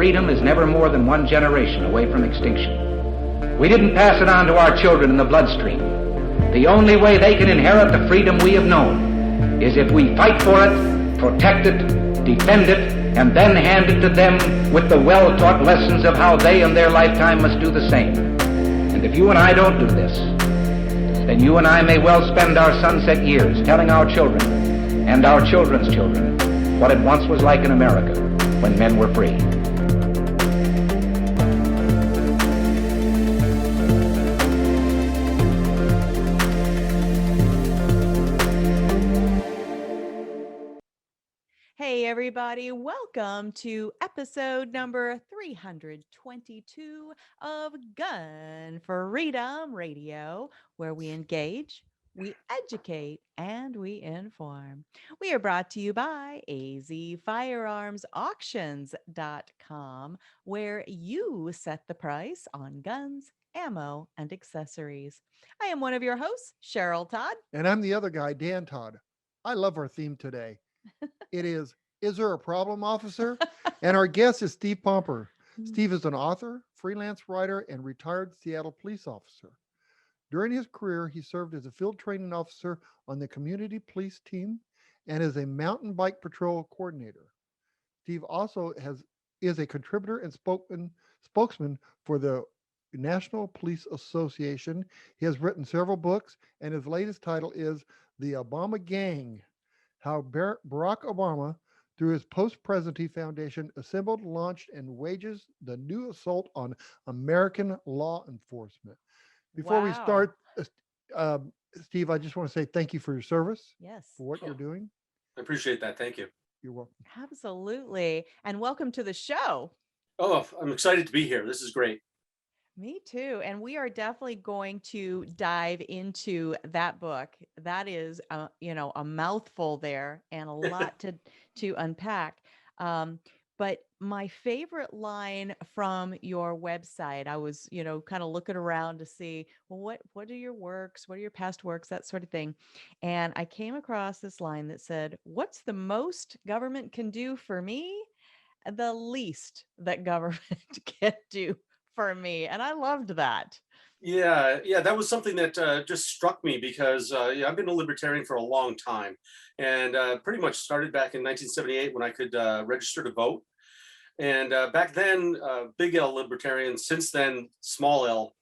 freedom is never more than one generation away from extinction. We didn't pass it on to our children in the bloodstream. The only way they can inherit the freedom we have known is if we fight for it, protect it, defend it, and then hand it to them with the well-taught lessons of how they in their lifetime must do the same. And if you and I don't do this, then you and I may well spend our sunset years telling our children and our children's children what it once was like in America when men were free. Hey everybody, welcome to episode number 322 of Gun Freedom Radio, where we engage, we educate, and we inform. We are brought to you by azfirearmsauctions.com, where you set the price on guns, ammo, and accessories. I am one of your hosts, Cheryl Todd. And I'm the other guy, Dan Todd. I love our theme today. It is there a problem, officer? And our guest is Steve Pomper. Steve is an author, freelance writer, and retired Seattle police officer. During his career, he served as a field training officer on the community police team and as a mountain bike patrol coordinator. Steve also is a contributor and spokesman for the National Police Association. He has written several books, and his latest title is The Obama Gang: How Barack Obama, through his post-presidency foundation, assembled, launched, and wages the new assault on American law enforcement. Before we start, Steve, I just want to say thank you for your service. Yes. For what you're doing. I appreciate that. Thank you. You're welcome. Absolutely. And welcome to the show. Oh, I'm excited to be here. This is great. Me too. And we are definitely going to dive into that book. That is, a mouthful there and a lot to unpack. But my favorite line from your website, I was, kind of looking around to see, well, what are your works? What are your past works? That sort of thing. And I came across this line that said, "What's the most government can do for me? The least that government can do for me." And I loved that. Yeah, that was something that just struck me because I've been a libertarian for a long time, and pretty much started back in 1978 when I could register to vote. And back then, big L libertarian. Since then, small L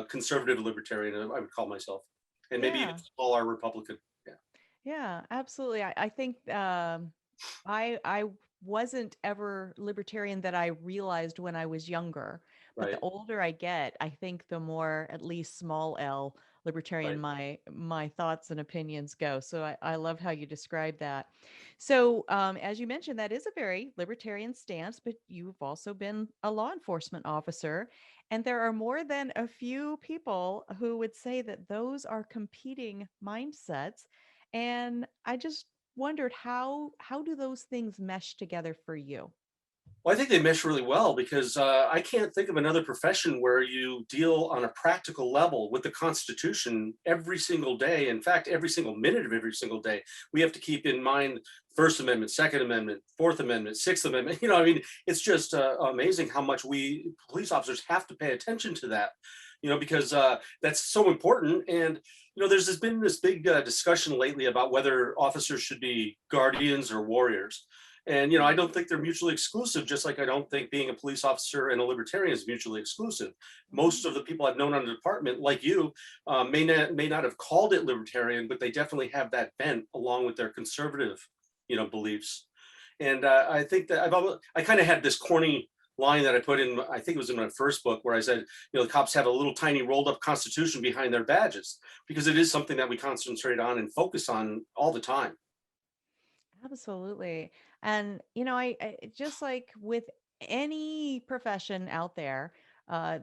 conservative libertarian, I would call myself, and maybe even small R Republican. Yeah, absolutely. I think I wasn't ever libertarian that I realized when I was younger. But the older I get, I think the more, at least small L libertarian, my thoughts and opinions go. So I love how you describe that. So as you mentioned, that is a very libertarian stance, but you've also been a law enforcement officer. And there are more than a few people who would say that those are competing mindsets. And I just wondered, how do those things mesh together for you? Well, I think they mesh really well because I can't think of another profession where you deal on a practical level with the Constitution every single day. In fact, every single minute of every single day, we have to keep in mind First Amendment, Second Amendment, Fourth Amendment, Sixth Amendment. It's just amazing how much we police officers have to pay attention to that, because that's so important. And, there's been this big discussion lately about whether officers should be guardians or warriors. And, I don't think they're mutually exclusive, just like I don't think being a police officer and a libertarian is mutually exclusive. Most of the people I've known on the department, like you, may not have called it libertarian, but they definitely have that bent along with their conservative, beliefs. And I think that I kind of had this corny line that I put in, I think it was in my first book, where I said, the cops have a little tiny rolled up Constitution behind their badges, because it is something that we concentrate on and focus on all the time. Absolutely. And, I just like with any profession out there,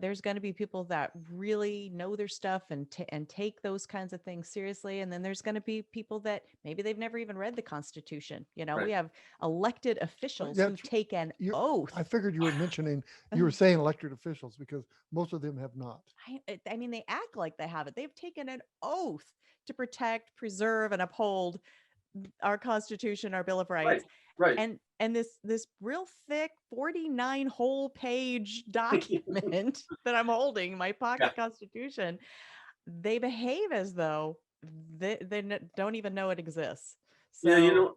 there's going to be people that really know their stuff and take those kinds of things seriously. And then there's going to be people that maybe they've never even read the Constitution. We have elected officials who take an oath. I figured you were saying elected officials because most of them have not. I mean, they act like they have it. They've taken an oath to protect, preserve, and uphold our Constitution, our Bill of Rights. Right. And this real thick 49 whole page document that I'm holding, my pocket constitution, they behave as though they don't even know it exists. So Yeah,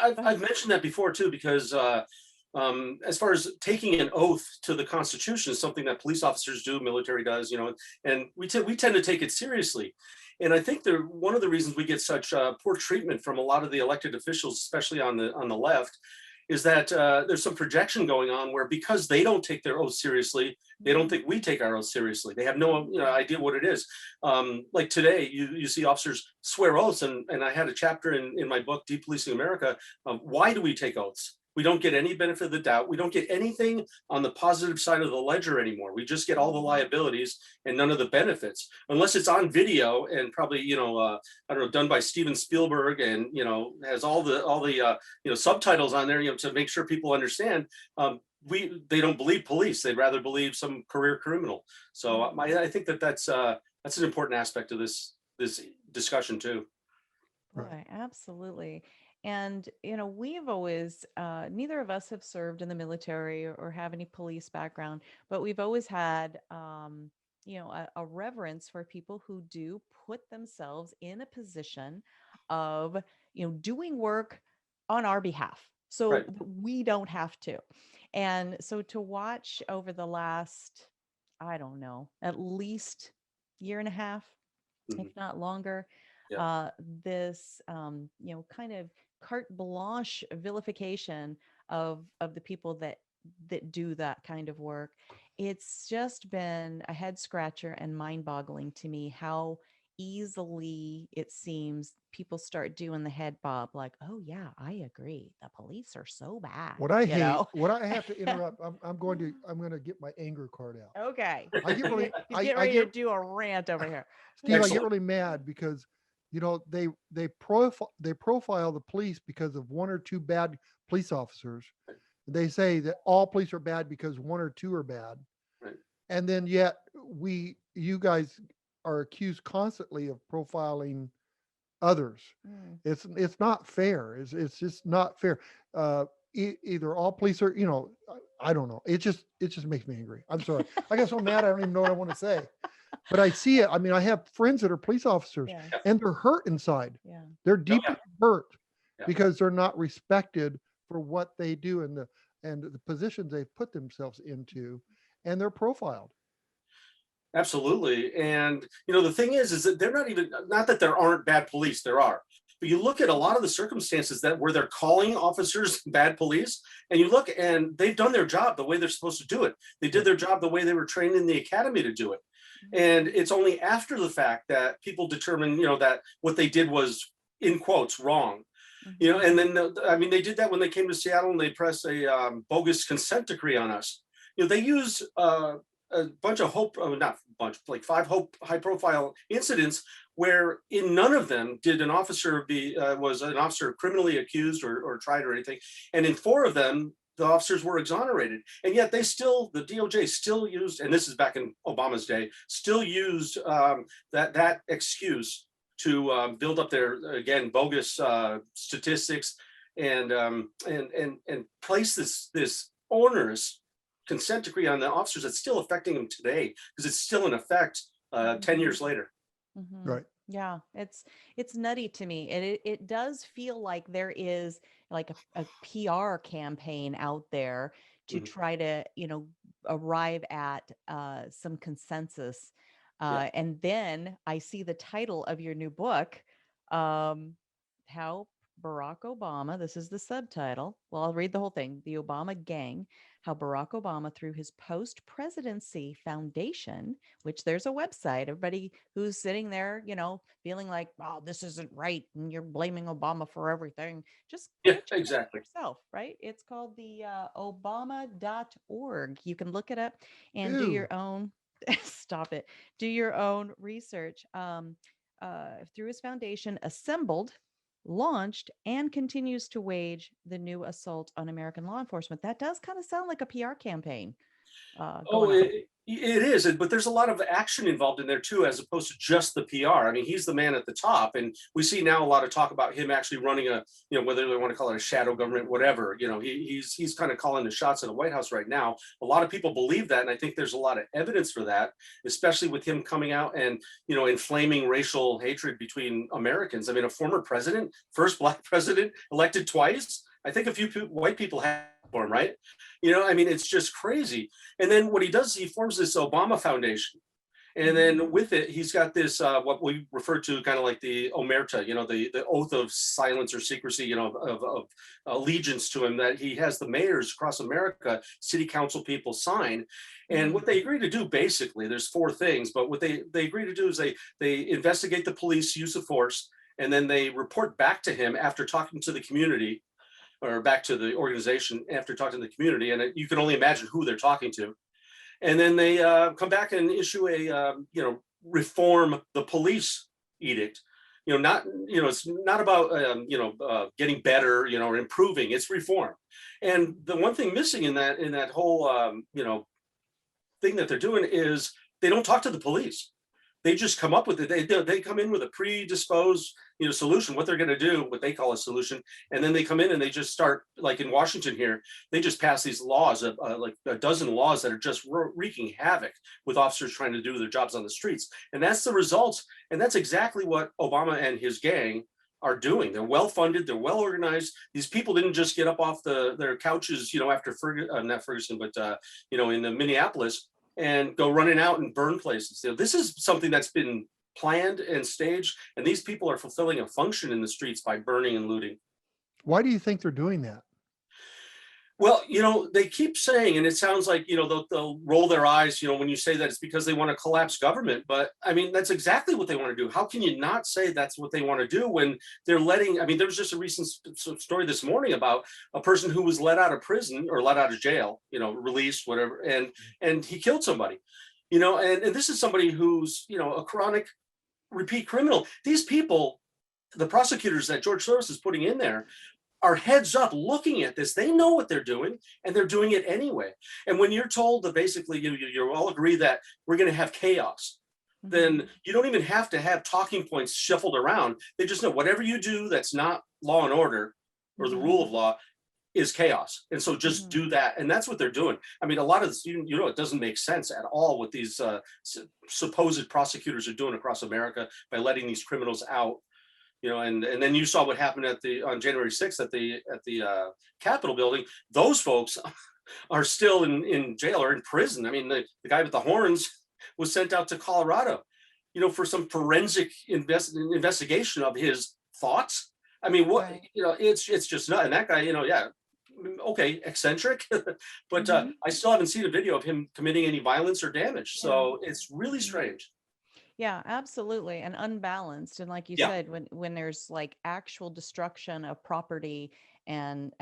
I've mentioned that before too, because as far as taking an oath to the Constitution is something that police officers do, military does, and we tend to take it seriously. And I think one of the reasons we get such poor treatment from a lot of the elected officials, especially on the left, is that there's some projection going on where because they don't take their oath seriously, they don't think we take our oath seriously. They have no idea what it is. Like today, you see officers swear oaths, and I had a chapter in my book, Depolicing America. Why do we take oaths? We don't get any benefit of the doubt. We don't get anything on the positive side of the ledger anymore. We just get all the liabilities and none of the benefits, unless it's on video and probably, I don't know, done by Steven Spielberg and, has all the subtitles on there, to make sure people understand. They don't believe police. They'd rather believe some career criminal. So I think that's an important aspect of this discussion too. Right, absolutely. And, we've always, neither of us have served in the military or have any police background, but we've always had, a reverence for people who do put themselves in a position of, doing work on our behalf. So Right. that we don't have to. And so to watch over the last, I don't know, at least year and a half, if not longer, this, kind of carte blanche vilification of the people that do that kind of work. It's just been a head scratcher and mind boggling to me how easily it seems people start doing the head bob, like, oh yeah, I agree, the police are so bad. What I hate, what I have to interrupt, I'm going to get my anger card out. Okay. I get really, Get ready to do a rant over here. Steve, I get really mad because they profile the police because of one or two bad police officers. They say that all police are bad because one or two are bad. Right. And then yet you guys are accused constantly of profiling others. It's not fair. It's just not fair. Either all police are, I don't know. It just makes me angry. I'm sorry. I get so mad I don't even know what I want to say. But I see it. I mean, I have friends that are police officers and they're hurt inside. Yeah. They're deeply hurt because they're not respected for what they do and the positions they've put themselves into, and they're profiled. Absolutely. And, the thing is that they're not that there aren't bad police, there are. But you look at a lot of the circumstances where they're calling officers bad police, and you look and they've done their job the way they're supposed to do it. They did their job the way they were trained in the academy to do it. And it's only after the fact that people determine, that what they did was, in quotes, wrong. And then, they did that when they came to Seattle and they pressed a bogus consent decree on us. They used a bunch of like 5 high-profile incidents where in none of them did an officer was an officer criminally accused or tried or anything. And in 4 of them, the officers were exonerated. And yet the DOJ still used, and this is back in Obama's day, still used that excuse to build up their, again, bogus statistics and place this onerous consent decree on the officers that's still affecting them today because it's still in effect 10 years later. Right. Yeah, it's nutty to me. It does feel like there is like a PR campaign out there to try to, arrive at some consensus. And then I see the title of your new book, How Barack Obama, this is the subtitle. Well, I'll read the whole thing. The Obama Gang, How Barack Obama, through his post-presidency foundation, which there's a website, everybody who's sitting there, feeling like, oh, this isn't right, and you're blaming Obama for everything. Just exactly yourself, right? It's called the obama.org. You can look it up and Ew. do your own, stop it, do your own research. Through his foundation, assembled, launched, and continues to wage the new assault on American law enforcement. That does kind of sound like a PR campaign. Oh, going on. it is, but there's a lot of action involved in there too, as opposed to just the PR. I mean, he's the man at the top, and we see now a lot of talk about him actually running a, whether they want to call it a shadow government, whatever. He's kind of calling the shots in the White House right now. A lot of people believe that, and I think there's a lot of evidence for that, especially with him coming out and inflaming racial hatred between Americans. I mean, a former president, first Black president, elected twice. I think a few white people have for him, right? I mean, it's just crazy. And then what he does, he forms this Obama Foundation. And then with it, he's got this, what we refer to kind of like the omerta, the oath of silence or secrecy, of allegiance to him, that he has the mayors across America, city council people sign. And what they agree to do, basically, there's 4 things, but what they agree to do is they investigate the police use of force, and then they report back to him after talking to the community, or back to the organization after talking to the community, and you can only imagine who they're talking to. And then they come back and issue a, reform the police edict. It's not about, getting better, or improving, it's reform. And the one thing missing in that whole, thing that they're doing is they don't talk to the police. They just come up with it. They come in with a predisposed, solution, what they're going to do, what they call a solution. And then they come in and they just start, like in Washington here, they just pass these laws, like a dozen laws that are just wreaking havoc with officers trying to do their jobs on the streets. And that's the results. And that's exactly what Obama and his gang are doing. They're well funded, they're well organized. These people didn't just get up off their couches, after not Ferguson, but in the Minneapolis, and go running out and burn places. This is something that's been planned and staged, and these people are fulfilling a function in the streets by burning and looting. Why do you think they're doing that? Well, they keep saying, and it sounds like, they'll roll their eyes, when you say that it's because they want to collapse government. But I mean, that's exactly what they want to do. How can you not say that's what they want to do when they're there was just a recent story this morning about a person who was let out of prison or let out of jail, released, whatever, and he killed somebody, and this is somebody who's, a chronic repeat criminal. These people, the prosecutors that George Soros is putting in there, are heads up looking at this. They know what they're doing, and they're doing it anyway. And when you're told that basically you all agree that we're going to have chaos, then you don't even have to have talking points shuffled around. They just know whatever you do that's not law and order or the rule of law is chaos. And so just do that. And that's what they're doing. I mean, a lot of this, it doesn't make sense at all what these supposed prosecutors are doing across America by letting these criminals out. And then you saw what happened on January 6th at the Capitol building. Those folks are still in jail or in prison. I mean, the guy with the horns was sent out to Colorado, for some forensic investigation of his thoughts. I mean, what, right. It's just not. And that guy, okay, eccentric, but I still haven't seen a video of him committing any violence or damage. So it's really strange. Yeah, absolutely. And unbalanced. And like you said, when there's like actual destruction of property and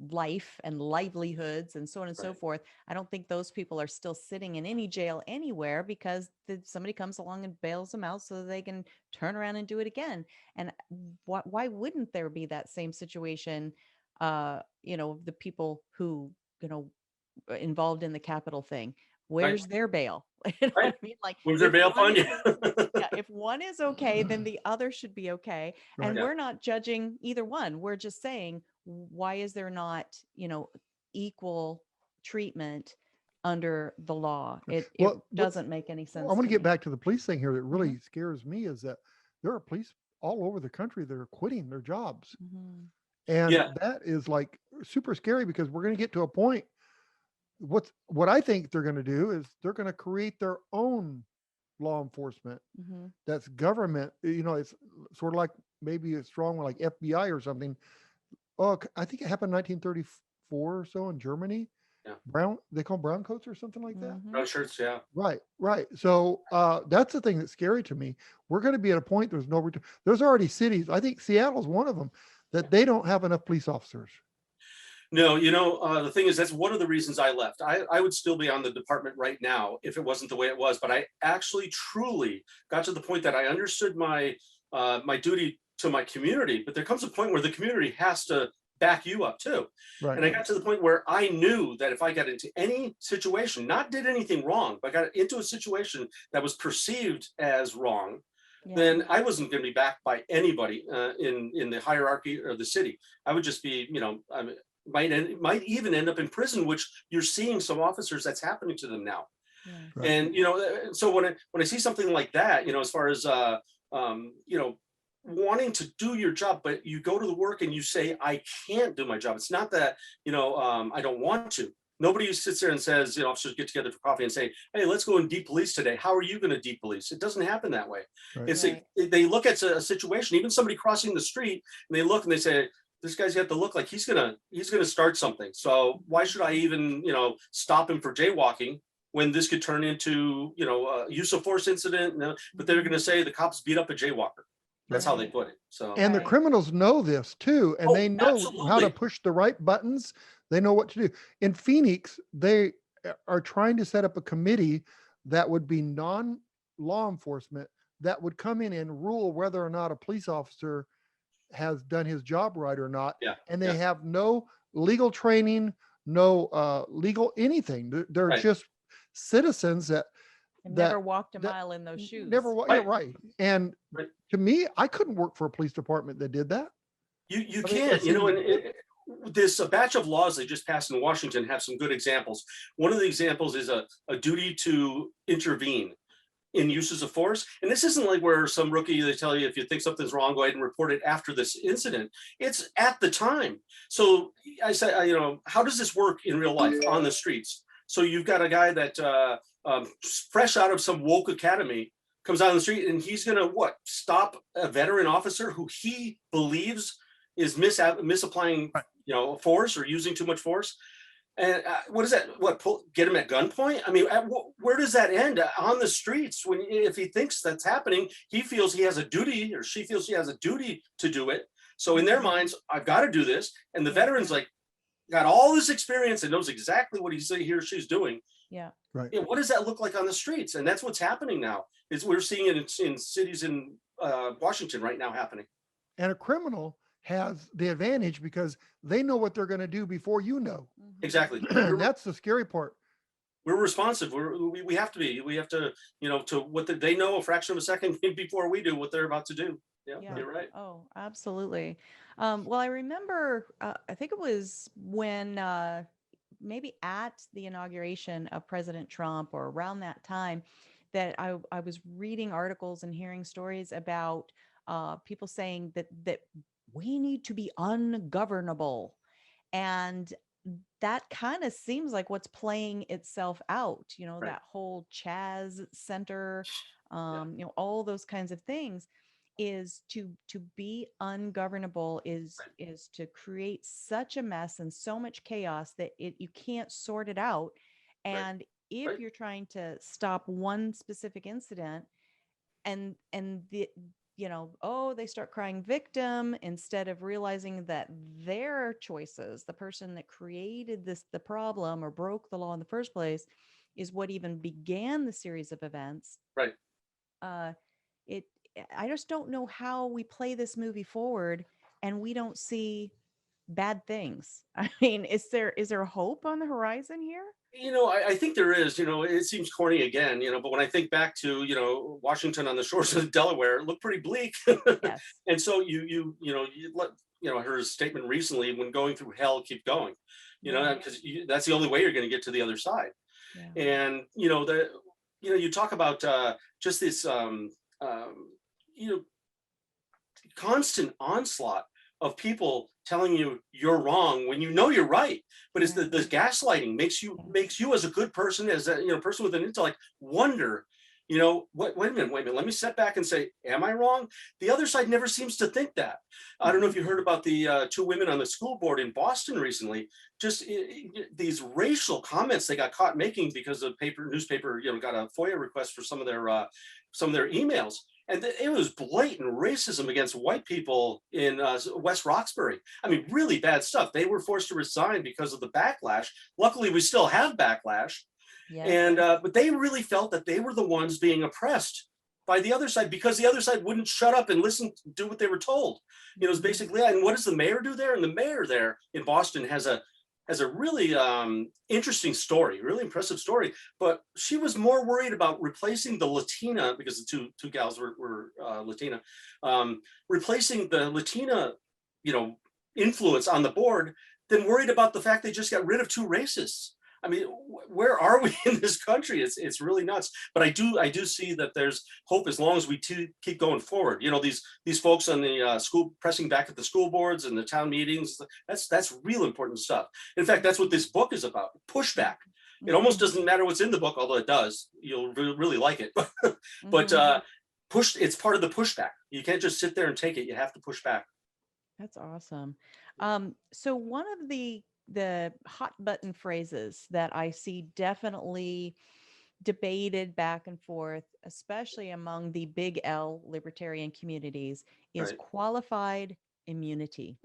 life and livelihoods and so on and so forth, I don't think those people are still sitting in any jail anywhere because somebody comes along and bails them out so that they can turn around and do it again. And why wouldn't there be that same situation? The people who, involved in the Capitol thing, where's their bail? You know what I mean? Like, where's their bail fund? If one is okay, then the other should be okay. And we're not judging either one. We're just saying, why is there not, equal treatment under the law? It doesn't make any sense. I want to get back to the police thing here. That really scares me is that there are police all over the country that are quitting their jobs. And that is like super scary because we're going to get to a point. What I think they're going to do is they're going to create their own law enforcement that's government. It's sort of like maybe a strong one like FBI or something. Oh, I think it happened in 1934 or so in Germany. They call them brown coats or something like that. Brown shirts, Right. So that's the thing that's scary to me. We're going to be at a point there's no return. There's already cities. I think Seattle's one of them that they don't have enough police officers. No, the thing is, that's one of the reasons I left. I would still be on the department right now if it wasn't the way it was. But I actually truly got to the point that I understood my my duty to my community. But there comes a point where the community has to back you up too. Right. And I got to the point where I knew that if I got into any situation, not did anything wrong, but got into a situation that was perceived as wrong, then I wasn't going to be backed by anybody in the hierarchy or the city. I would just be, I might even end up in prison, which you're seeing some officers that's happening to them now. Right. And so when I see something like that, as far as wanting to do your job, but you go to the work and you say, I can't do my job. It's not that, I don't want to. Nobody sits there and says, officers get together for coffee and say, hey, let's go and depolice today. How are you going to depolice? It doesn't happen that way. Right. It's they look at a situation, even somebody crossing the street, and they look and they say, this guy's got to look like he's gonna start something. So why should I even, stop him for jaywalking when this could turn into, a use of force incident? But they're going to say the cops beat up a jaywalker. That's how they put it. So and the criminals know this too, and they know how to push the right buttons. They know what to do. In Phoenix, they are trying to set up a committee that would be non-law enforcement that would come in and rule whether or not a police officer has done his job right or not. Yeah. And they have no legal training, no legal anything. They're just citizens that never walked a mile in those shoes. Never walked. Yeah, right. And to me, I couldn't work for a police department that did that. You can't, and this batch of laws they just passed in Washington have some good examples. One of the examples is a duty to intervene in uses of force. And this isn't like where some rookie, they tell you, if you think something's wrong, go ahead and report it after this incident. It's at the time. So I said, how does this work in real life on the streets? So you've got a guy that fresh out of some woke academy comes out on the street and he's going to stop a veteran officer who he believes is misapplying force or using too much force. And what is that? Get him at gunpoint? I mean, where does that end? On the streets, if he thinks that's happening, he feels he has a duty, or she feels she has a duty to do it. So in their minds, I've got to do this. And the veteran's got all this experience and knows exactly what he or she's doing. Yeah. Right. What does that look like on the streets? And that's what's happening now. We're seeing it in cities in Washington right now happening. And a criminal has the advantage because they know what they're going to do before you know. Exactly. And that's the scary part. We're responsive. We have to be. We have to, to what they know a fraction of a second before we do what they're about to do. Yeah. You're right. Oh, absolutely. Well, I remember, I think it was when maybe at the inauguration of President Trump or around that time that I was reading articles and hearing stories about people saying that we need to be ungovernable. And that kind of seems like what's playing itself out, that whole Chaz Center, all those kinds of things is to be ungovernable is to create such a mess and so much chaos that you can't sort it out. And if you're trying to stop one specific incident and they start crying victim instead of realizing that their choices, the person that created the problem or broke the law in the first place, is what even began the series of events. Right. I just don't know how we play this movie forward and we don't see bad things. I mean, is there hope on the horizon here? I think there is. It seems corny again, but when I think back to, Washington on the shores of Delaware, it looked pretty bleak. Yes. And so you let, her statement recently, when going through hell, keep going, because that's the only way you're going to get to the other side. Yeah. And, you talk about just this, constant onslaught of people telling you you're wrong when you're right. But it's the gaslighting makes you as a good person, as a person with an intellect, wonder, wait a minute, let me step back and say, am I wrong? The other side never seems to think that. I don't know if you heard about the two women on the school board in Boston recently, just these racial comments they got caught making because the newspaper got a FOIA request for some of their emails. And it was blatant racism against white people in West Roxbury. I mean, really bad stuff. They were forced to resign because of the backlash. Luckily, we still have backlash. Yeah. And but they really felt that they were the ones being oppressed by the other side because the other side wouldn't shut up and listen, do what they were told. You know, it's basically that. And what does the mayor do there? And the mayor there in Boston has a really interesting story, really impressive story. But she was more worried about replacing the Latina, because the two gals were Latina, replacing the Latina, you know, influence on the board than worried about the fact they just got rid of 2 racists. I mean, where are we in this country? It's really nuts. But I do see that there's hope as long as we keep going forward. You know, these folks on the school pressing back at the school boards and the town meetings. That's real important stuff. In fact, that's what this book is about. Pushback. It almost doesn't matter what's in the book, although it does. You'll really like it. But it's part of the pushback. You can't just sit there and take it. You have to push back. That's awesome. So one of the hot button phrases that I see definitely debated back and forth, especially among the big L libertarian communities, is qualified immunity.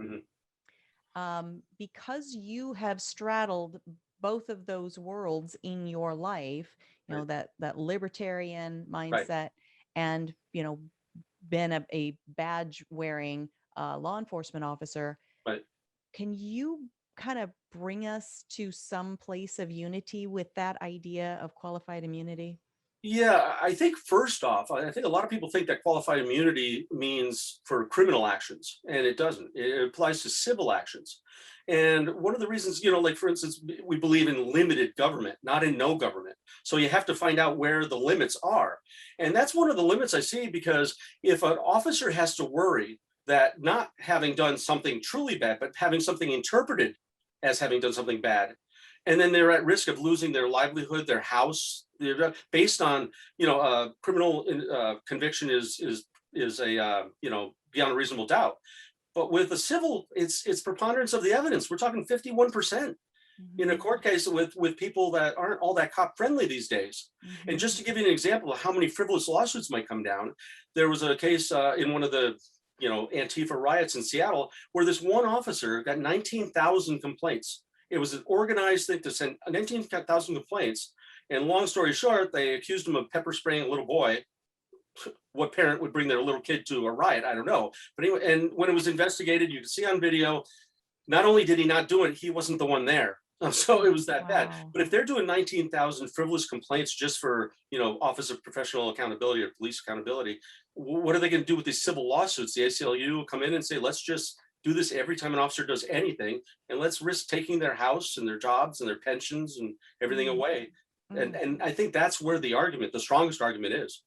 Because you have straddled both of those worlds in your life, you know, that libertarian mindset and, you know, been a badge wearing law enforcement officer. Can you kind of bring us to some place of unity with that idea of qualified immunity? Yeah, I think first off, I think a lot of people think that qualified immunity means for criminal actions, and it doesn't. It applies to civil actions. And one of the reasons, you know, like for instance, we believe in limited government, not in no government. So you have to find out where the limits are. And that's one of the limits I see, because if an officer has to worry that not having done something truly bad, but having something interpreted as having done something bad, and then they're at risk of losing their livelihood, their house, based on, you know, criminal conviction is a you know, beyond a reasonable doubt. But with the civil, it's preponderance of the evidence. We're talking 51% in a court case with people that aren't all that cop friendly these days. And just to give you an example of how many frivolous lawsuits might come down, there was a case in one of the, you know, Antifa riots in Seattle where this one officer got 19,000 complaints. It was an organized thing to send 19,000 complaints. And long story short, they accused him of pepper spraying a little boy. What parent would bring their little kid to a riot? I don't know. But anyway, and when it was investigated, you can see on video, not only did he not do it, he wasn't the one there. So it was that bad. But if they're doing 19,000 frivolous complaints just for, you know, Office of Professional Accountability or Police Accountability, what are they going to do with these civil lawsuits? The ACLU will come in and say, let's just do this every time an officer does anything, and let's risk taking their house and their jobs and their pensions and everything away. And I think that's where the strongest argument is.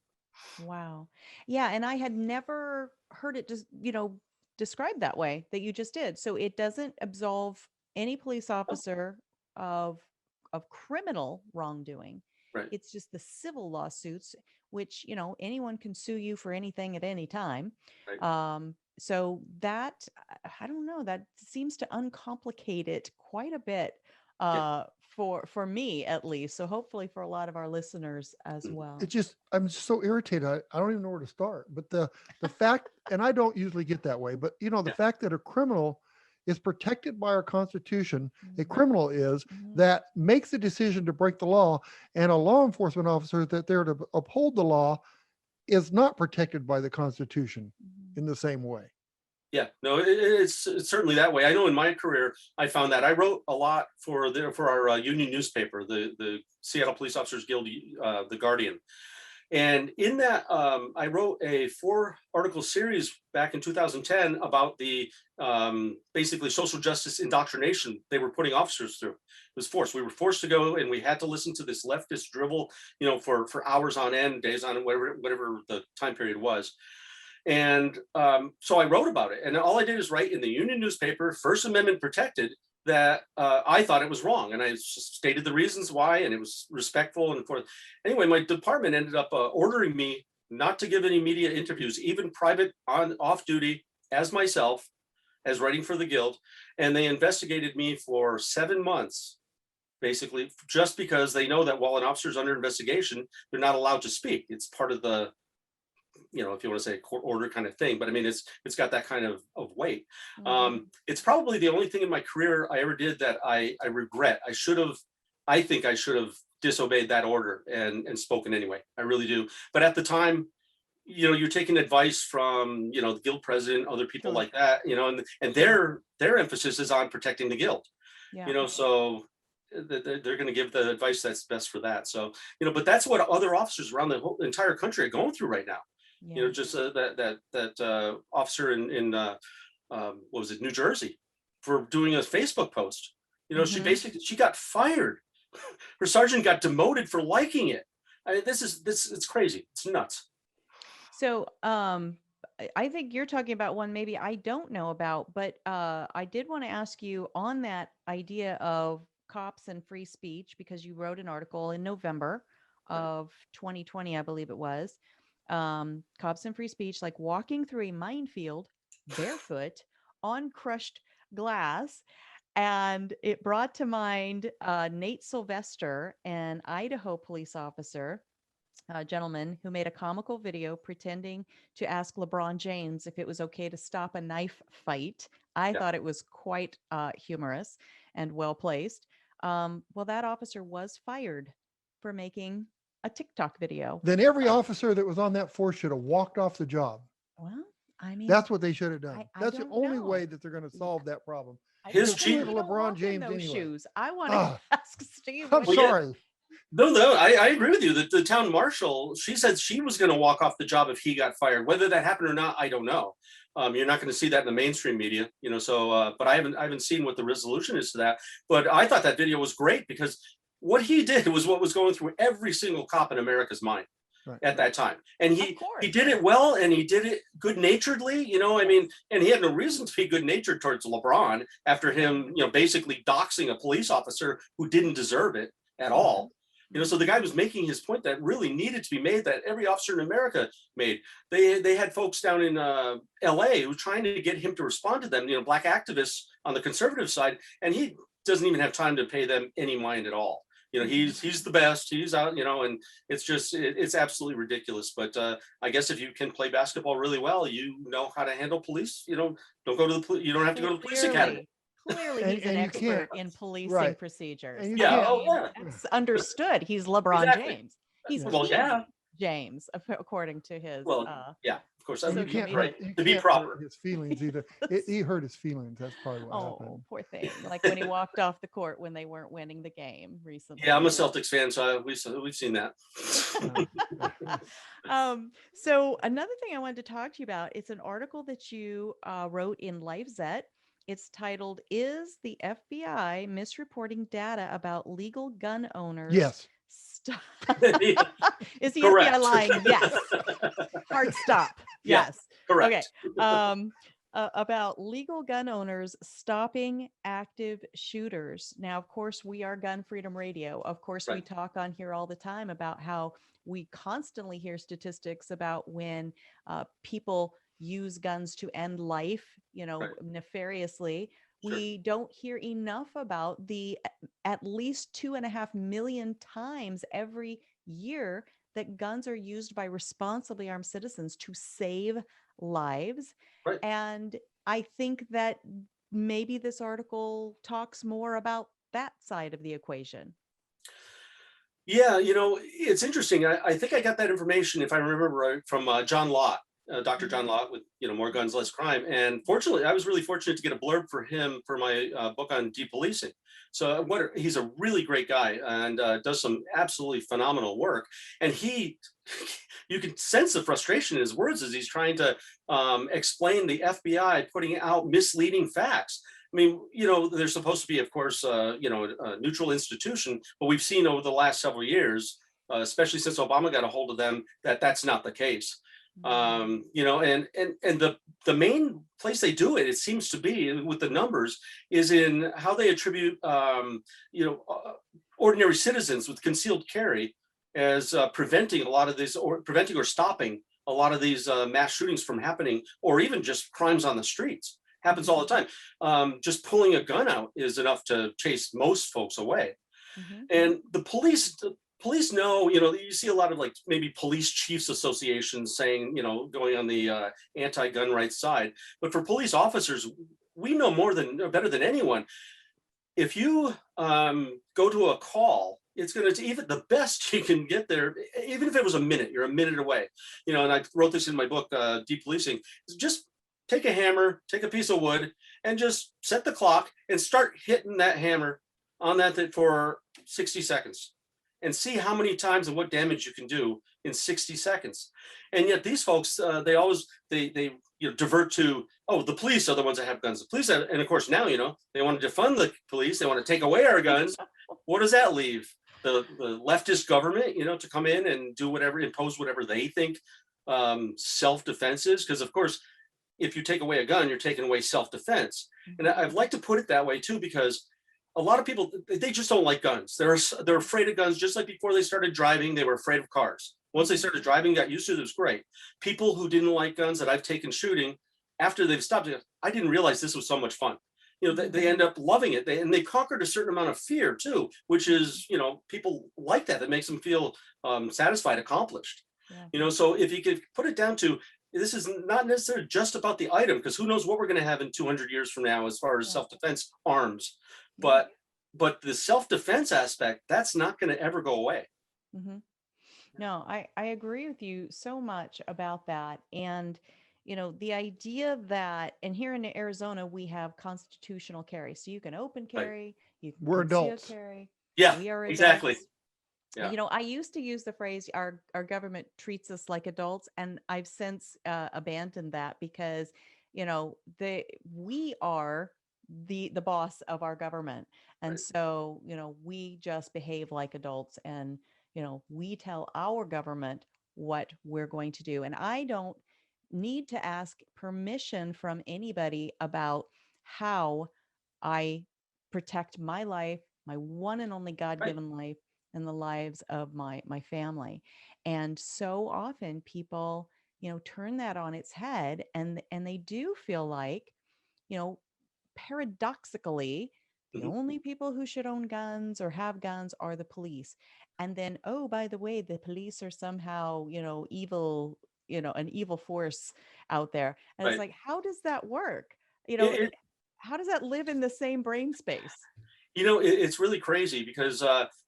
Wow. Yeah. And I had never heard it just, you know, described that way that you just did. So it doesn't absolve any police officer of criminal wrongdoing. It's just the civil lawsuits, which, you know, anyone can sue you for anything at any time. So that, I don't know, that seems to uncomplicate it quite a bit for me at least. So hopefully for a lot of our listeners as well. I'm just so irritated. I don't even know where to start. But the fact, and I don't usually get that way, but you know, the fact that a criminal is protected by our Constitution, a criminal is, that makes the decision to break the law, and a law enforcement officer that they're to uphold the law is not protected by the Constitution in the same way. Yeah, no, it's certainly that way. I know in my career, I found that I wrote a lot for our union newspaper, the Seattle Police Officers Guild, The Guardian. And in that, I wrote a 4-article series back in 2010 about the basically social justice indoctrination they were putting officers through. It was forced. We were forced to go, and we had to listen to this leftist drivel, you know, for hours on end, days on end, whatever the time period was. And so I wrote about it. And all I did is write in the union newspaper, First Amendment protected, that I thought it was wrong. And I stated the reasons why, and it was respectful. And anyway, my department ended up ordering me not to give any media interviews, even private off duty as myself, as writing for the Guild. And they investigated me for 7 months, basically, just because they know that while an officer is under investigation, they're not allowed to speak. It's part of the, you know, if you want to say court order kind of thing, but I mean, it's got that kind of weight. It's probably the only thing in my career I ever did that I regret. I think I should have disobeyed that order and spoken anyway. I really do. But at the time, you're taking advice from, the guild president, other people like that, and their emphasis is on protecting the guild, so they're going to give the advice that's best for that. So, but that's what other officers around the whole entire country are going through right now. Just that officer in what was it, New Jersey, for doing a Facebook post. She got fired. Her sergeant got demoted for liking it. I mean, it's crazy. It's nuts. So I think you're talking about one maybe I don't know about, but I did want to ask you on that idea of cops and free speech, because you wrote an article in November of 2020, I believe it was, cops and free speech, like walking through a minefield barefoot on crushed glass. And it brought to mind Nate Sylvester, an Idaho police officer, a gentleman who made a comical video pretending to ask LeBron James if it was okay to stop a knife fight. I thought it was quite humorous and well placed. Well, that officer was fired for making a TikTok video. Then every officer that was on that force should have walked off the job. Well, I mean, that's what they should have done. I That's the don't only know. way that they're going to solve that problem. His don't chief, know. LeBron James in those anyway. shoes. I want to ask Steve. I'm what- sorry. No, I agree with you. The town marshal, she said she was going to walk off the job if he got fired. Whether that happened or not, I don't know. You're not going to see that in the mainstream media, So, but I haven't seen what the resolution is to that. But I thought that video was great because what he did was what was going through every single cop in America's mind at that time, and he did it well, and he did it good-naturedly. And he had no reason to be good-natured towards LeBron after him, basically doxing a police officer who didn't deserve it at all. So the guy was making his point that really needed to be made, that every officer in America made. They had folks down in LA who were trying to get him to respond to them, black activists on the conservative side, and he doesn't even have time to pay them any mind at all. He's the best. He's out, and it's absolutely ridiculous. But I guess if you can play basketball really well, you know how to handle police. Don't go to the you don't have to go to the police academy. Clearly, he's an and you expert can't. in policing Right. procedures. And you Yeah, can't. It's understood. He's LeBron Exactly. James. He's Well, King yeah. According to his. Yeah, of course. And I you mean, can't right, hurt, you to be can't proper. hurt his feelings either. He hurt his feelings. That's probably what Oh, happened. poor thing. Like when he walked off the court when they weren't winning the game recently. Yeah, I'm a Celtics fan, so we've seen that. So another thing I wanted to talk to you about, it's an article that you wrote in LifeZette. It's titled, "Is the FBI Misreporting Data About Legal Gun Owners?" Yes. Is the Correct. FBI lying? Yes. Hard stop. Yeah. Yes. Correct. Okay. About legal gun owners stopping active shooters. Now, of course, we are Gun Freedom Radio. Of course, we Right. talk on here all the time about how we constantly hear statistics about when people use guns to end life, Right. nefariously. Sure. We don't hear enough about the at least 2.5 million times every year that guns are used by responsibly armed citizens to save lives. Right. And I think that maybe this article talks more about that side of the equation. Yeah, it's interesting. I think I got that information, if I remember right, from John Lott, Dr. John Lott, with More Guns, Less Crime. And fortunately, I was really fortunate to get a blurb for him for my book on depolicing. So he's a really great guy and does some absolutely phenomenal work. And you can sense the frustration in his words as he's trying to explain the FBI putting out misleading facts. I mean, they're supposed to be, of course, a neutral institution, but we've seen over the last several years, especially since Obama got a hold of them, that that's not the case. And the main place they do it seems to be with the numbers is in how they attribute, ordinary citizens with concealed carry as preventing a lot of this, or preventing or stopping a lot of these mass shootings from happening, or even just crimes on the streets. Happens all the time. Just pulling a gun out is enough to chase most folks away. Mm-hmm. And the police know, you see a lot of maybe police chiefs associations saying, going on the anti-gun rights side. But for police officers, we know better than anyone. If you go to a call, it's going to, even the best you can get there, even if it was a minute, you're a minute away, you know, and I wrote this in my book, Deep Policing, just take a hammer, take a piece of wood, and just set the clock and start hitting that hammer on that for 60 seconds and see how many times and what damage you can do in 60 seconds. And yet these folks, they always, they divert to, oh, the police are the ones that have guns. The police have, and of course now, you know, they want to defund the police. They want to take away our guns. What does that leave? The leftist government, you know, to come in and do whatever, impose whatever they think self-defense is. Because of course, if you take away a gun, you're taking away self-defense. And I'd like to put it that way too, because a lot of people, they just don't like guns. They're afraid of guns, just like before they started driving, they were afraid of cars. Once they started driving, got used to it, it was great. People who didn't like guns that I've taken shooting, after they've stopped, I didn't realize this was so much fun. You know, they end up loving it. And they conquered a certain amount of fear too, which is, you know, people like that. That makes them feel satisfied, accomplished. Yeah. You know, so if you could put it down to, this is not necessarily just about the item, because who knows what we're going to have in 200 years from now as far as self-defense arms. But the self-defense aspect, that's not going to ever go away. Mm-hmm. No, I agree with you so much about that. And, you know, the idea that, and here in Arizona, we have constitutional carry. So you can open carry, you can We're conceal adults. carry. Yeah, we are adults. exactly. Yeah. You know, I used to use the phrase, our government treats us like adults, and I've since abandoned that because, you know, we are the boss of our government. And so, you know, we just behave like adults, and, you know, we tell our government what we're going to do. And I don't need to ask permission from anybody about how I protect my life, my one and only God-given life, and the lives of my family. And so often people, you know, turn that on its head, and they do feel like, you know, paradoxically, the only people who should own guns or have guns are the police. And then, oh, by the way, the police are somehow, you know, evil, you know, an evil force out there. And it's like, how does that work? You know, how does that live in the same brain space? You know, it's really crazy because,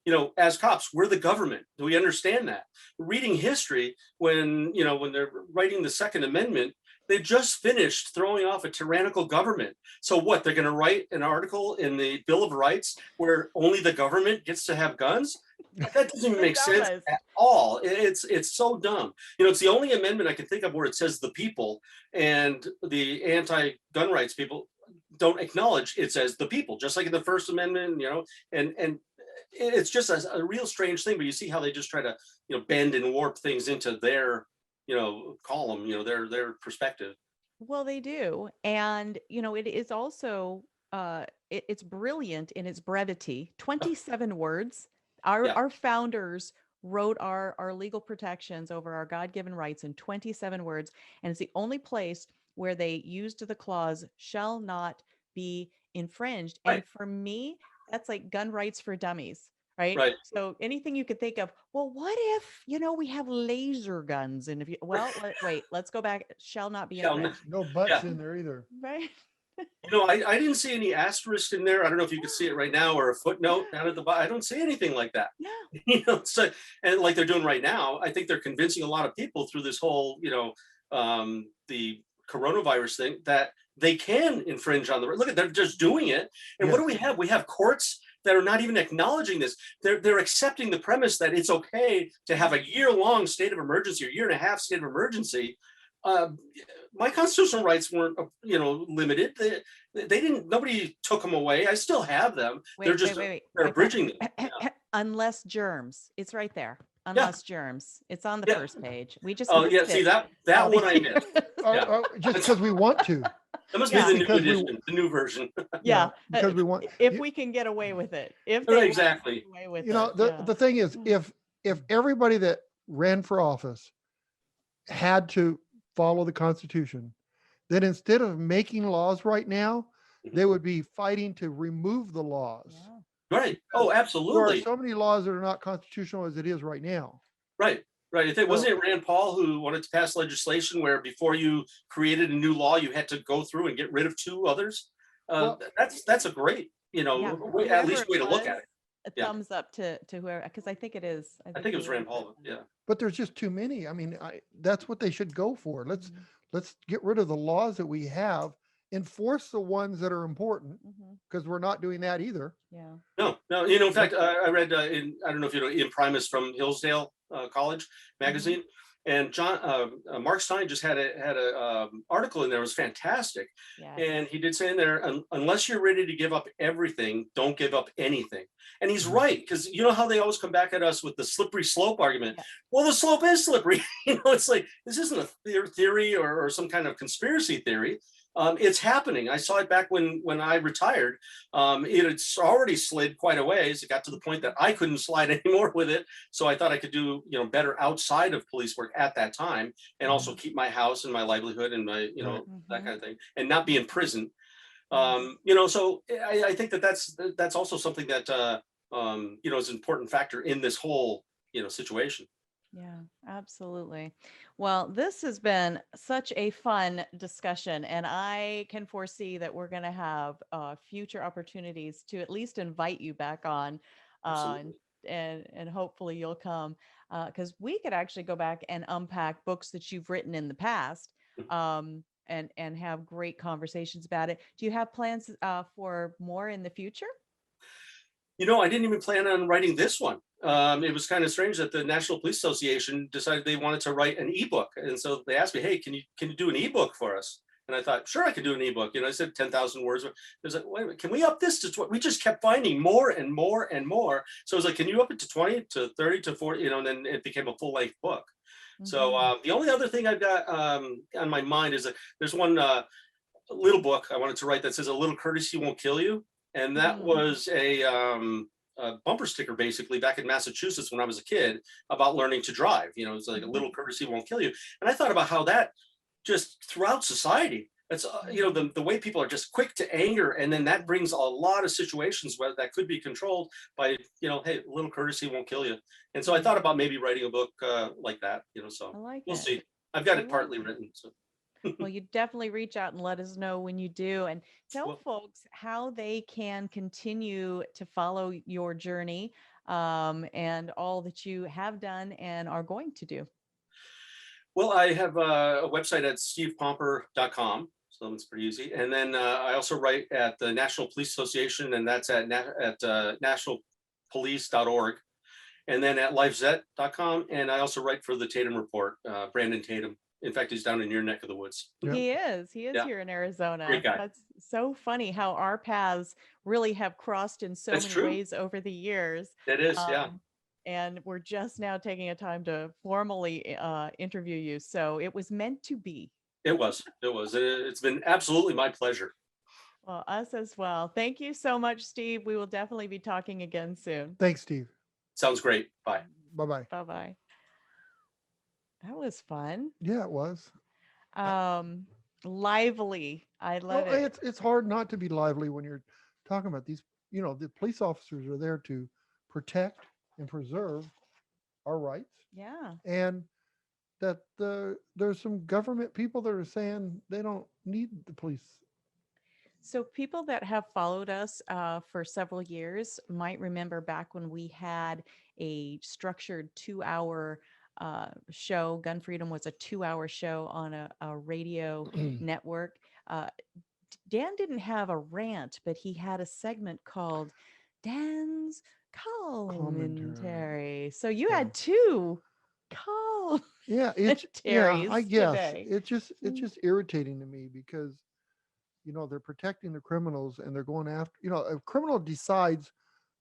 you know, as cops, we're the government. Do we understand that? Reading history, when they're writing the Second Amendment, they just finished throwing off a tyrannical government. So what, they're going to write an article in the Bill of Rights where only the government gets to have guns? That doesn't even make sense at all. It's so dumb. You know, it's the only amendment I can think of where it says the people, and the anti-gun rights people don't acknowledge it says the people, just like in the First Amendment, you know, and it's just a real strange thing, but you see how they just try to, you know, bend and warp things into their, you know, column, you know, their perspective. Well, they do. And, you know, it is also, it's brilliant in its brevity, 27 words. Our founders wrote our legal protections over our God-given rights in 27 words. And it's the only place where they used the clause shall not be infringed. And for me, that's like gun rights for dummies, right? So anything you could think of, well, what if, you know, we have laser guns, and if you, well, wait, let's go back. Shall not be infringed. No butts in there either. Right. You know, I didn't see any asterisk in there. I don't know if you can see it right now, or a footnote down at the bottom. I don't see anything like that. No. You know, so, and like they're doing right now, I think they're convincing a lot of people through this whole, you know, the coronavirus thing, that they can infringe on the, look at, they're just doing it. And what do we have? We have courts that are not even acknowledging this. They're accepting the premise that it's okay to have a year-long state of emergency, or year-and-a-half state of emergency. My constitutional rights weren't, you know, limited. They didn't, nobody took them away. I still have them. They're just, they're abridging them. Yeah. Unless germs, it's right there. Unless germs, it's on the first page. We just, see that one I missed. Just because we want to. That must be the new edition, the new version. Because we want. If we can get away with it. If exactly. Away with you know, the thing is, if everybody that ran for office had to follow the Constitution, then instead of making laws right now, they would be fighting to remove the laws. Right. Oh, absolutely. There are so many laws that are not constitutional as it is right now. Right. If it wasn't Rand Paul who wanted to pass legislation where before you created a new law, you had to go through and get rid of two others. That's a great, you know, at least way to look at it. a Yeah. thumbs up to whoever, because I think it is. I think it was you're Rand right. Paul. Yeah. But there's just too many. I mean, that's what they should go for. Mhm. Let's get rid of the laws that we have, enforce the ones that are important, Mhm. because we're not doing that either. Yeah. No. In fact, I read I don't know if you know Imprimis from Hillsdale College magazine, and Mark Stein just had a article in there. It was fantastic, Yeah. and he did say in there, unless you're ready to give up everything, don't give up anything. And he's Mhm. right, because you know how they always come back at us with the slippery slope argument. Yeah. Well, the slope is slippery. It's like this isn't a theory or some kind of conspiracy theory. It's happening. I saw it back when I retired. It had already slid quite a ways. It got to the point that I couldn't slide anymore with it. So I thought I could do better outside of police work at that time, and also keep my house and my livelihood and my Right. that kind of thing, and not be in prison. So I think that's also something that is an important factor in this whole situation. Yeah, absolutely. Well, this has been such a fun discussion, and I can foresee that we're going to have future opportunities to at least invite you back on, Absolutely. and hopefully you'll come, because we could actually go back and unpack books that you've written in the past, and have great conversations about it. Do you have plans for more in the future? I didn't even plan on writing this one. It was kind of strange that the National Police Association decided they wanted to write an ebook, and so they asked me, "Hey, can you do an ebook for us?" And I thought, sure, I could do an ebook. I said 10,000 words. It was like, wait a minute, can we up this to 20? We just kept finding more and more and more. So I was like, can you up it to 20, to 30, to 40? And then it became a full length book. So the only other thing I've got on my mind is that there's one little book I wanted to write that says "A little courtesy won't kill you," and that was a bumper sticker basically back in Massachusetts when I was a kid about learning to drive. It's like "A little courtesy won't kill you," and I thought about how that just throughout society. It's the way people are just quick to anger, and then that brings a lot of situations where that could be controlled by hey, a little courtesy won't kill you. And so I thought about maybe writing a book like that. So I like we'll it. see. I've got I it like partly it. written. So. Well, you definitely reach out and let us know when you do, and tell Well, folks how they can continue to follow your journey, and all that you have done and are going to do. Well, I have a website at stevepomper.com, so that's pretty easy. And then I also write at the National Police Association, and that's at nationalpolice.org. And then at LifeZette.com, and I also write for the Tatum Report, Brandon Tatum. In fact, he's down in your neck of the woods. Yep. He is Yeah. here in Arizona. Great guy. That's so funny how our paths really have crossed in so That's many true. ways over the years. It is, yeah. And we're just now taking a time to formally interview you. So it was meant to be. It was. It's been absolutely my pleasure. Well, us as well. Thank you so much, Steve. We will definitely be talking again soon. Thanks, Steve. Sounds great. Bye. Bye-bye. Bye-bye. That was fun. Yeah, it was. Lively. I love Well, it. it's hard not to be lively when you're talking about these. The police officers are there to protect and preserve our rights, Yeah. and that there's some government people that are saying they don't need the police. So people that have followed us for several years might remember back when we had a structured 2-hour show. Gun Freedom was a 2-hour show on a radio network. Dan didn't have a rant, but he had a segment called Dan's Commentary. So you had 2 Yeah, it's I guess today. it's just irritating to me because they're protecting the criminals and they're going after a criminal decides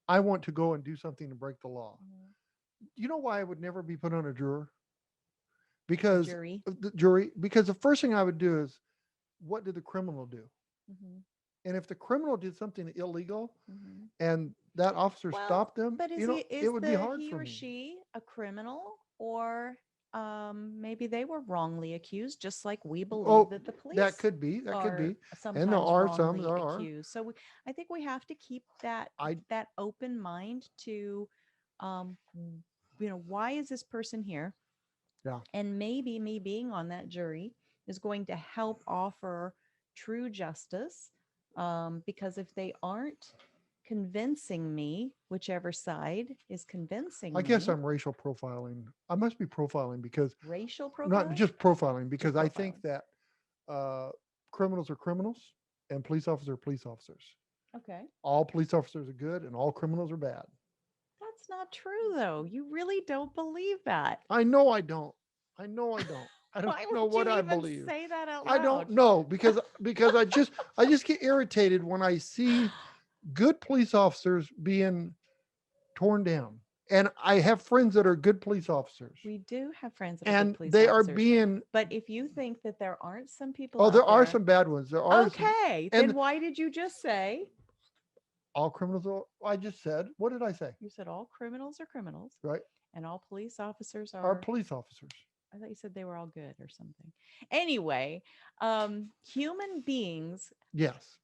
I want to go and do something to break the law. You know why I would never be put on a juror? Because Jury. the jury, because the first thing I would do is, what did the criminal do? And if the criminal did something illegal and that officer stopped them, but it would be hard he for or me. she a criminal, or maybe they were wrongly accused, just like we believe that the police that could be, sometimes and there are wrongly there are. accused. So I think we have to keep that open mind to, why is this person here? Yeah. And maybe me being on that jury is going to help offer true justice, because if they aren't convincing me, whichever side is convincing I guess me. I'm racial profiling. I must be profiling because Racial not profiling? just profiling, because I profiling. think that criminals are criminals and police officers are police officers. Okay. All police officers are good and all criminals are bad. That's not true, though. You really don't believe that. I know I don't. I know I don't. I don't Why know would what you I even believe. say that out I loud? don't know because I just get irritated when I see good police officers being torn down. And I have friends that are good police officers. We do have friends that are And good police they are officers. being But if you think that there aren't some people oh, there out are some bad ones. There are some, okay, and then why did you just say? all criminals are, I just said, what did I say? You said all criminals are criminals, Right? and all police officers Are police officers. I thought you said they were all good or something. Anyway, human beings Yes.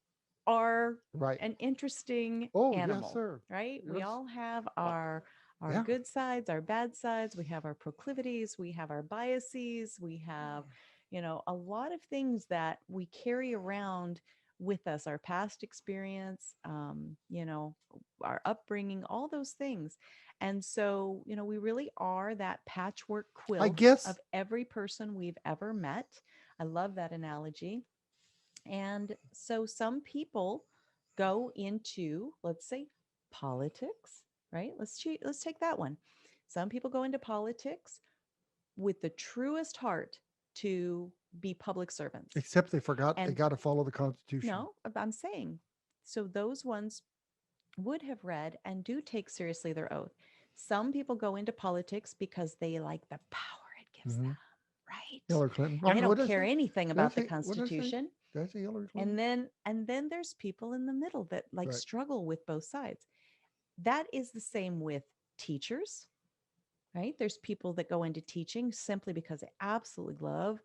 are Right. an interesting Oh, animal, yes, sir. right? We Yes. all have our Yeah. good sides, our bad sides. We have our proclivities. We have our biases. We have, a lot of things that we carry around with us, our past experience, our upbringing, all those things. And so, we really are that patchwork quilt I guess of every person we've ever met. I love that analogy. And so some people go into, let's say, politics, right? Let's take that one. Some people go into politics with the truest heart to be public servants. except they forgot they And got to follow the Constitution. no, I'm saying, so those ones would have read and do take seriously their oath. Some people go into politics because they like the power it gives them, right? Hillary Clinton. And they What don't did I care say? anything Did I about the say- what did I say? Constitution. Did I say Hillary Clinton? And then there's people in the middle that like Right. struggle with both sides. That is the same with teachers, right? There's people that go into teaching simply because they absolutely love,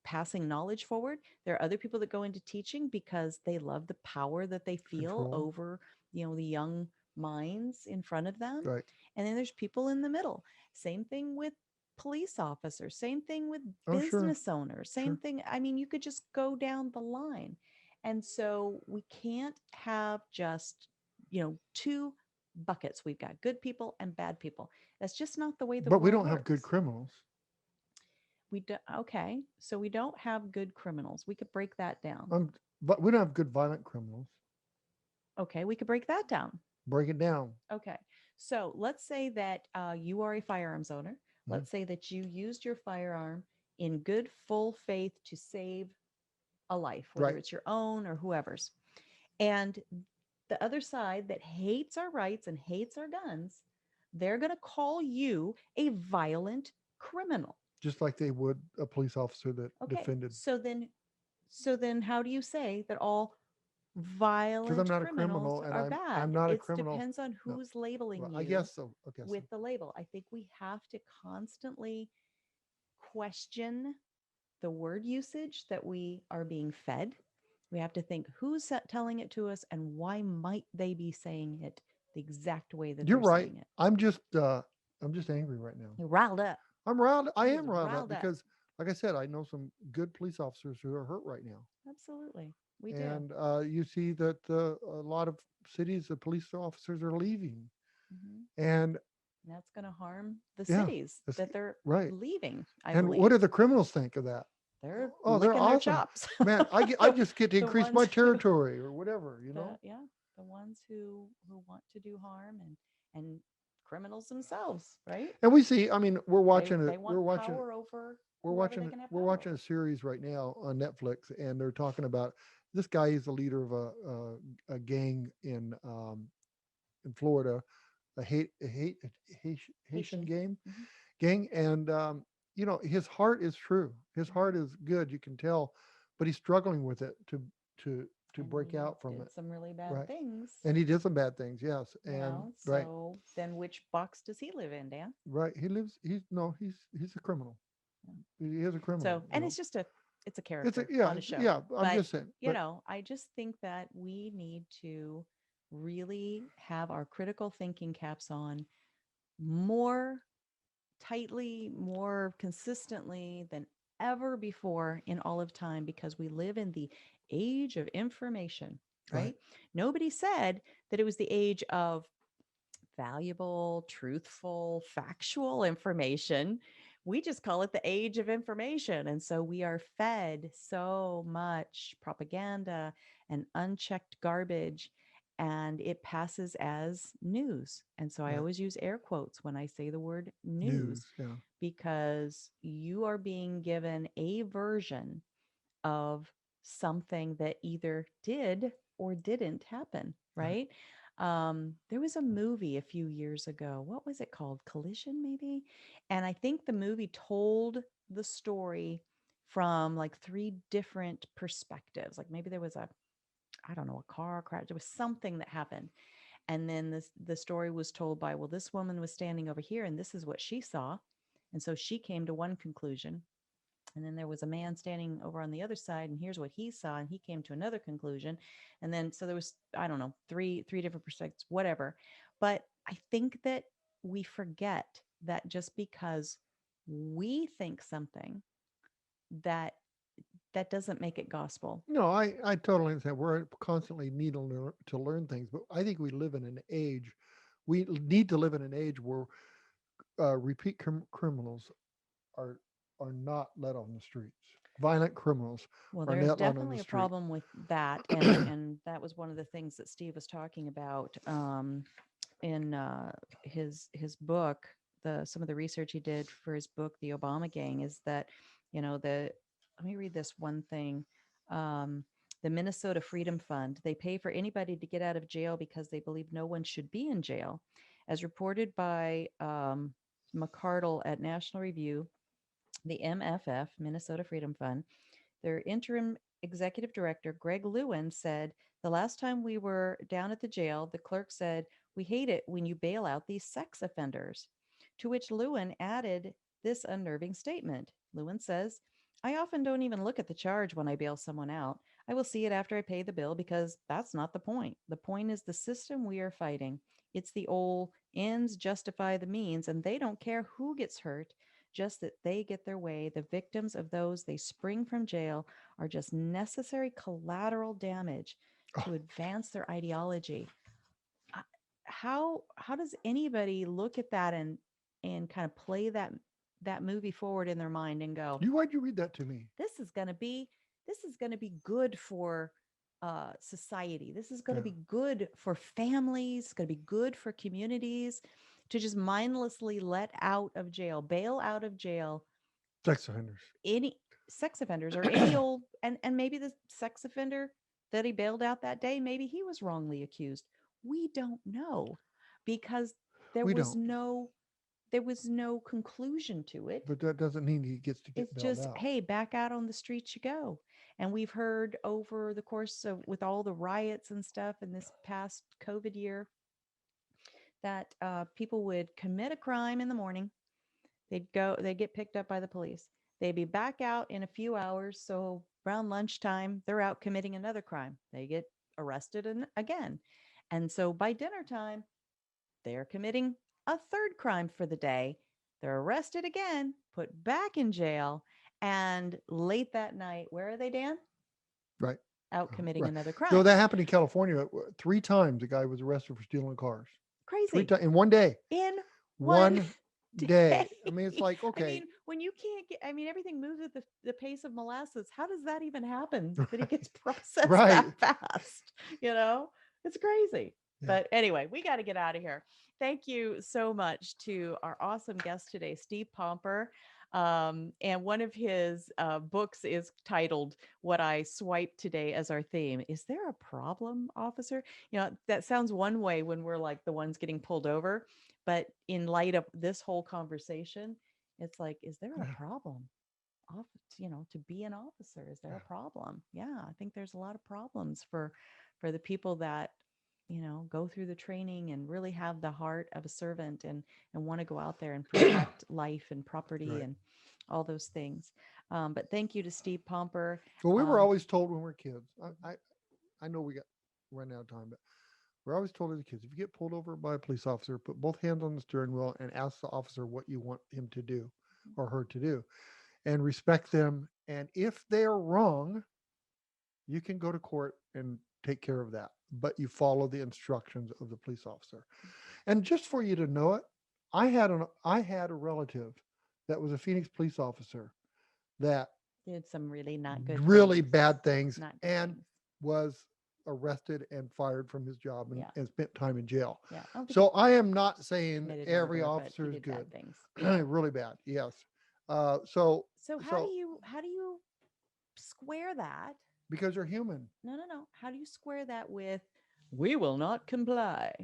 passing knowledge forward. There are other people that go into teaching because they love the power that they feel Control. over, the young minds in front of them. Right. And then there's people in the middle. Same thing with police officers, same thing with Oh, sure. business owners, same Sure. thing. I mean, you could just go down the line. And so we can't have just, two buckets. We've got good people and bad people. That's just not the way the But world we don't have good works. criminals. We do, okay, so we don't have good criminals. We could break that down. But we don't have good violent criminals. Okay, we could break that down. Break it down. Okay, so let's say that you are a firearms owner. Let's say that you used your firearm in good, full faith to save a life, whether Right. it's your own or whoever's. And the other side that hates our rights and hates our guns, they're going to call you a violent criminal. Just like they would a police officer that Okay, defended. so then how do you say that all violent Because I'm not a criminals criminal and are bad? I'm not a It criminal. depends on No. who's labeling Well, you I guess so. Okay. with the label. I think we have to constantly question the word usage that we are being fed. We have to think who's telling it to us and why might they be saying it the exact way that You're they're right. saying it. I'm just angry right now. You're riled up. I'm riled. I He am is riled up riled up. because, like I said, I know some good police officers who are hurt right now. Absolutely. We do. And you see that a lot of cities, the police officers are leaving. Mhm. And That's going to harm the Yeah, cities that's that they're right. leaving, I and believe. what do the criminals think of that? They're Oh, they're licking their awesome. chops. Man, I just get to The increase my ones who- territory or whatever, you know? the ones who want to do harm and criminals themselves, right? And we see, I mean, we're watching They it. want We're watching power over we're whoever watching they can have we're power watching over. a series right now on Netflix, and they're talking about this guy is the leader of a gang in Florida, a Haitian Haitian. gang, Mhm. and his heart is true. His heart is good, you can tell, but he's struggling with it to And break he out from did it. some really bad Right. things. And he did some bad things, yes. you And know, right, so then which box does he live in, Dan? right. He's a criminal. Yeah. He is a criminal. So, and you it's know. just it's a character yeah, on a show. yeah. I'm But, just saying. But I just think that we need to really have our critical thinking caps on more tightly, more consistently than ever before in all of time, because we live in the age of information. right? Nobody said that it was the age of valuable, truthful, factual information. We just call it the age of information. And so we are fed so much propaganda and unchecked garbage, and it passes as news. And so I Right. always use air quotes when I say the word News. news, Yeah. because you are being given a version of something that either did or didn't happen, Right. right? There was a movie a few years ago. What was it called? Collision, maybe? And I think the movie told the story from like three different perspectives. Like maybe there was a, I don't know, a car crash. There was something that happened. And then the story was told by, well, this woman was standing over here and this is what she saw. And so she came to one conclusion. And then there was a man standing over on the other side, and here's what he saw, and he came to another conclusion. And then so there was, I don't know, three different perspectives, whatever. But I think that we forget that just because we think something, that that doesn't make it gospel. No, I totally understand. We're constantly need to learn things, but I think we live in an age. We need to live in an age where repeat criminals are are not let on the streets. Violent criminals Well, are there's not let on the definitely a street. problem with that, and that was one of the things that Steve was talking about in his book. Some of the research he did for his book, The Obama Gang, is that, the let me read this one thing. Um, the Minnesota Freedom Fund, they pay for anybody to get out of jail because they believe no one should be in jail. As reported by McCardle at National Review, the MFF, Minnesota Freedom Fund, their interim executive director, Greg Lewin, said, the last time we were down at the jail, the clerk said, we hate it when you bail out these sex offenders. To which Lewin added this unnerving statement. Lewin says, I often don't even look at the charge when I bail someone out. I will see it after I pay the bill because that's not the point. The point is the system we are fighting. It's the old ends justify the means, and they don't care who gets hurt, just that they get their way. The victims of those they spring from jail are just necessary collateral damage to advance their ideology. Uh, How does anybody look at that and kind of play that movie forward in their mind and go, Why'd you read that to me? this is going to be good for society. This is going to Yeah. be good for families. It's going to be good for communities to just mindlessly let out of jail, bail out of jail Sex offenders. any sex offenders or any old, and maybe the sex offender that he bailed out that day, maybe he was wrongly accused. We don't know, because there We was don't. no there was no conclusion to it. But that doesn't mean he gets to get It's bailed just, out. hey, back out on the streets you go. And we've heard over the course of, with all the riots and stuff in this past COVID year, that people would commit a crime in the morning. They'd get picked up by the police. They'd be back out in a few hours. So around lunchtime, they're out committing another crime. They get arrested again. And so by dinner time, they're committing a third crime for the day. They're arrested again, put back in jail. And late that night, where are they, Dan? Right. Out committing Right. another So crime. that happened in California. 3 times a guy was arrested for stealing cars. 3 Crazy. times in one day. In One day. day. I mean, it's like, I okay. mean, when you can't get, I mean, everything moves at the pace of molasses. How does that even happen that it gets processed Right. that fast? It's crazy. Yeah. But anyway, we got to get out of here. Thank you so much to our awesome guest today, Steve Pomper. And one of his books is titled What I Swiped Today as our theme. Is there a problem, officer? That sounds one way when we're like the ones getting pulled over. But in light of this whole conversation, it's like, is there a problem? To be an officer, is there a problem? Yeah, I think there's a lot of problems for the people that go through the training and really have the heart of a servant and want to go out there and protect life and property Right. and all those things. But thank you to Steve Pomper. Well, we were always told when we were kids. I know we got running out of time, but we're always told as kids, if you get pulled over by a police officer, put both hands on the steering wheel and ask the officer what you want him to do or her to do, and respect them. And if they are wrong, you can go to court and take care of that, but you follow the instructions of the police officer. And just for you to know it, I had a relative that was a Phoenix police officer that Did some really not good really things. bad things Not good and things. was arrested and fired from his job and, Yeah. and spent time in jail. Yeah. I don't think So I am not saying committed every murder, but officer he is did bad good. things. Really bad, yes. So So how do you square that? because they're human. No. How do you square that with we will not comply?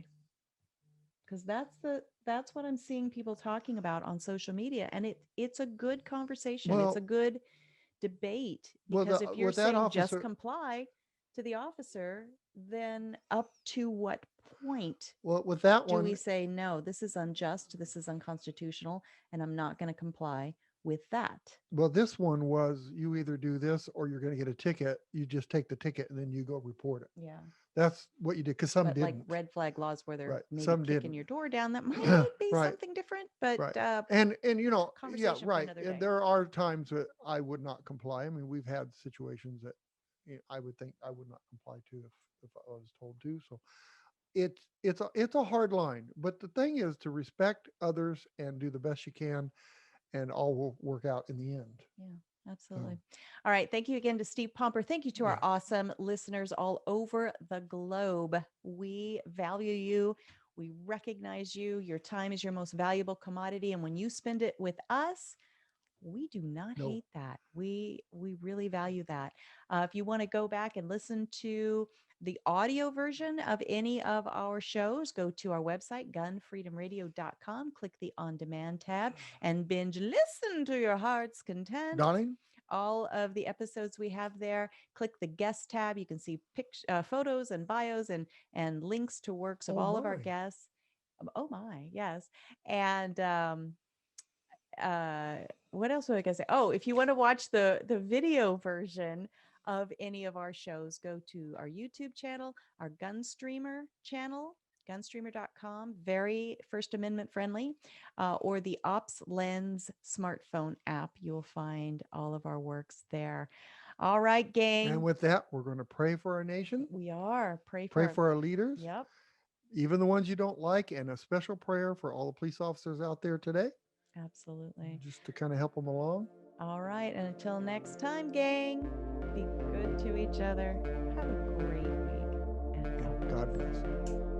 Because that's what I'm seeing people talking about on social media, and it's a good conversation. It's a Well, good debate, well, because if you're with that saying just officer, comply to the officer, then up to what point well, with that do we one, say no, this is unjust, this is unconstitutional, and I'm not going to comply with that? well, this one was you either do this or you're going to get a ticket. You just take the ticket and then you go report it. Yeah. That's what you did, because some But like didn't. red flag laws where they're Right. maybe Some kicking didn't. your door down, that might be Right. something different, but Right. And you know, yeah, conversation for right. another And day. there are times that I would not comply. I mean, we've had situations that I would think I would not comply to if I was told to. So it's a hard line. But the thing is to respect others and do the best you can, and all will work out in the end. Yeah, absolutely. All right. Thank you again to Steve Pomper. Thank you to our awesome listeners all over the globe. We value you. We recognize you. Your time is your most valuable commodity. And when you spend it with us, we do not No. hate that. We really value that. If you want to go back and listen to the audio version of any of our shows, go to our website, gunfreedomradio.com, click the on demand tab, and binge listen to your heart's content. Darling, All of the episodes we have there. Click the guest tab. You can see photos and bios and links to works of Oh all of our my. guests. Oh my, yes. And what else was I gonna say? Oh, if you want to watch the video version of any of our shows, go to our YouTube channel, our Gunstreamer channel, gunstreamer.com, very First Amendment friendly, or the Ops Lens smartphone app. You'll find all of our works there. All right, gang. And with that, we're going to pray for our nation. We are. Pray Pray for our leaders. Yep. Even the ones you don't like, and a special prayer for all the police officers out there today. Absolutely. Just to kind of help them along. All right. And until next time, gang, be good to each other. Have a great week. And God bless.